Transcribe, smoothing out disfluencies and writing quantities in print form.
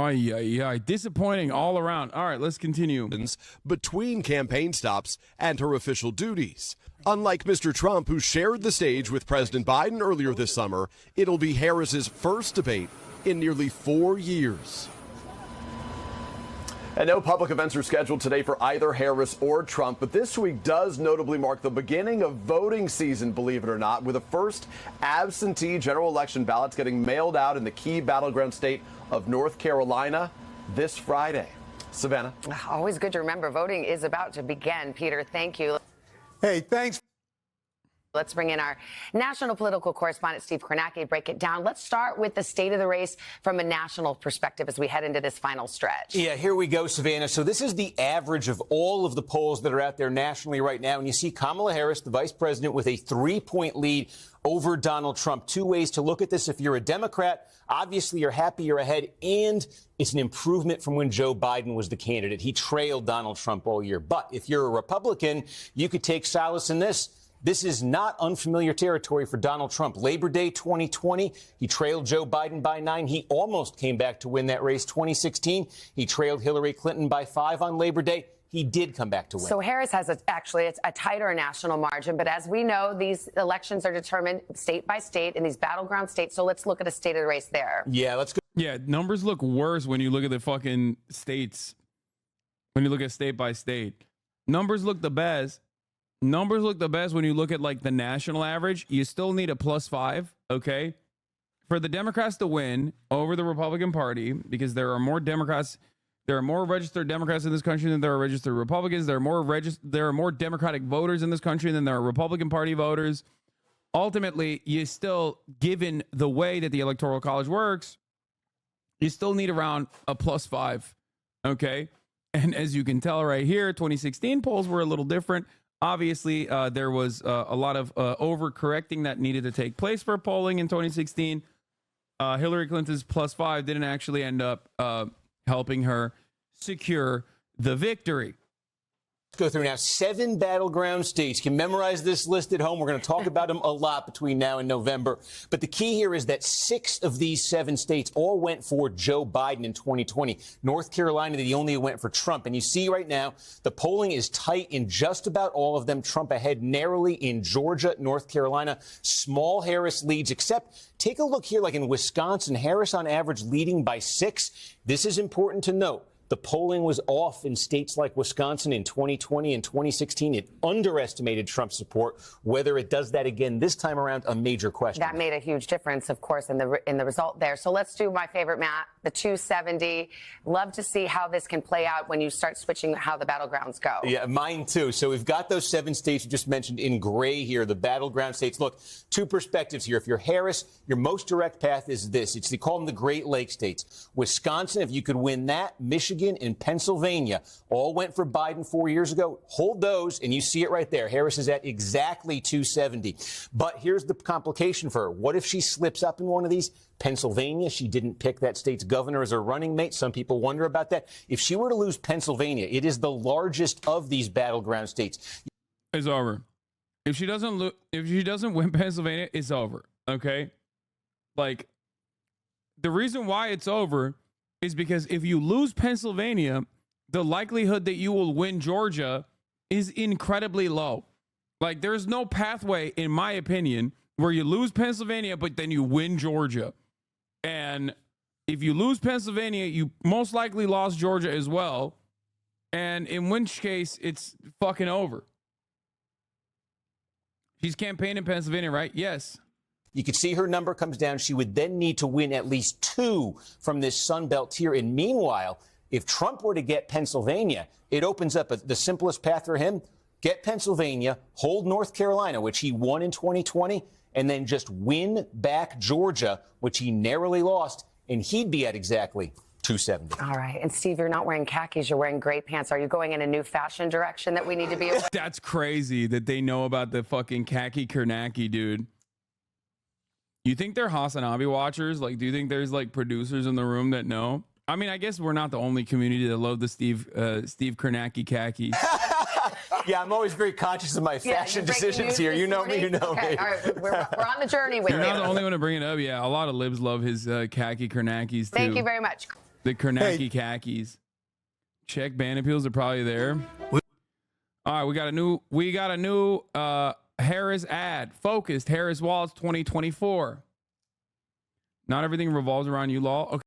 Yeah. Disappointing all around. All right, let's continue. Between campaign stops and her official duties. Unlike Mr. Trump, who shared the stage with President Biden earlier this summer, it'll be Harris's first debate in nearly 4 years. And no public events are scheduled today for either Harris or Trump, but this week does notably mark the beginning of voting season, believe it or not, with the first absentee general election ballots getting mailed out in the key battleground state of North Carolina this Friday. Savannah. Always good to remember voting is about to begin. Peter, thank you. Hey, thanks. Let's bring in our national political correspondent, Steve Kornacki, to break it down. Let's start with the state of the race from a national perspective as we head into this final stretch. Yeah, here we go, Savannah. So this is the average of all of the polls that are out there nationally right now. And you see Kamala Harris, the vice president, with a 3-point lead over Donald Trump. Two ways to look at this. If you're a Democrat, obviously you're happy you're ahead, and it's an improvement from when Joe Biden was the candidate. He trailed Donald Trump all year. But if you're a Republican, you could take solace in this. This is not unfamiliar territory for Donald Trump. Labor Day 2020, he trailed Joe Biden by 9. He almost came back to win that race. 2016, he trailed Hillary Clinton by 5 on Labor Day. He did come back to win. So Harris has actually a tighter national margin. But as we know, these elections are determined state by state in these battleground states. So let's look at a state of the race there. Yeah, let's go. Yeah, numbers look worse when you look at the fucking states. When you look at state by state, numbers look the best. Numbers look the best when you look at like the national average. You still need a +5, okay, for the Democrats to win over the Republican Party, because there are more Democrats, there are more registered Democrats in this country than there are registered Republicans. There are more Democratic voters in this country than there are Republican Party voters. Ultimately, you still, given the way that the Electoral College works, you still need around a +5, okay? And as you can tell right here, 2016 polls were a little different. Obviously, there was a lot of overcorrecting that needed to take place for polling in 2016. Hillary Clinton's +5 didn't actually end up helping her secure the victory. Go through now 7 battleground states. You can memorize this list at home. We're going to talk about them a lot between now and November. But the key here is that 6 of these 7 states all went for Joe Biden in 2020. North Carolina, the only went for Trump. And you see right now, the polling is tight in just about all of them. Trump ahead narrowly in Georgia, North Carolina. Small Harris leads, except take a look here, like in Wisconsin, Harris on average leading by 6. This is important to note. The polling was off in states like Wisconsin in 2020 and 2016. It underestimated Trump's support. Whether it does that again this time around, a major question. That made a huge difference, of course, in the result there. So let's do my favorite, Matt, the 270. Love to see how this can play out when you start switching how the battlegrounds go. Yeah, mine too. So we've got those 7 states you just mentioned in gray here, the battleground states. Look, 2 perspectives here. If you're Harris, your most direct path is this. They call them the Great Lakes states. Wisconsin, if you could win that, Michigan and Pennsylvania all went for Biden 4 years ago. Hold those, and you see it right there. Harris is at exactly 270. But here's the complication for her. What if she slips up in one of these? Pennsylvania, she didn't pick that state's governor as her running mate. Some people wonder about that. If she were to lose Pennsylvania, it is the largest of these battleground states. It's over. If she doesn't win Pennsylvania, it's over. Okay? Like, the reason why it's over is because if you lose Pennsylvania, the likelihood that you will win Georgia is incredibly low. Like, there's no pathway, in my opinion, where you lose Pennsylvania, but then you win Georgia. And if you lose Pennsylvania, you most likely lost Georgia as well. And in which case, it's fucking over. She's campaigning in Pennsylvania, right? Yes. You could see her number comes down. She would then need to win at least 2 from this Sun Belt tier. And meanwhile, if Trump were to get Pennsylvania, it opens up the simplest path for him. Get Pennsylvania, hold North Carolina, which he won in 2020, and then just win back Georgia, which he narrowly lost, and he'd be at exactly 270. All right. And Steve, you're not wearing khakis. You're wearing gray pants. Are you going in a new fashion direction that we need to be aware of? That's crazy that they know about the fucking khaki Kornacki, dude. You think they're HasanAbi watchers? Like, do you think there's like producers in the room that know? I mean, I guess we're not the only community that love the Steve Kornacki khaki. Yeah, I'm always very conscious of my fashion decisions here. You know me, you know me. All right, we're on the journey with you. You're not the only one to bring it up. Yeah, a lot of libs love his khaki Kornackis, too. Thank you very much. The Kornacki khakis. Check band appeals are probably there. All right, we got a new Harris ad. Focused Harris Wallets 2024. Not everything revolves around you, Law. Okay.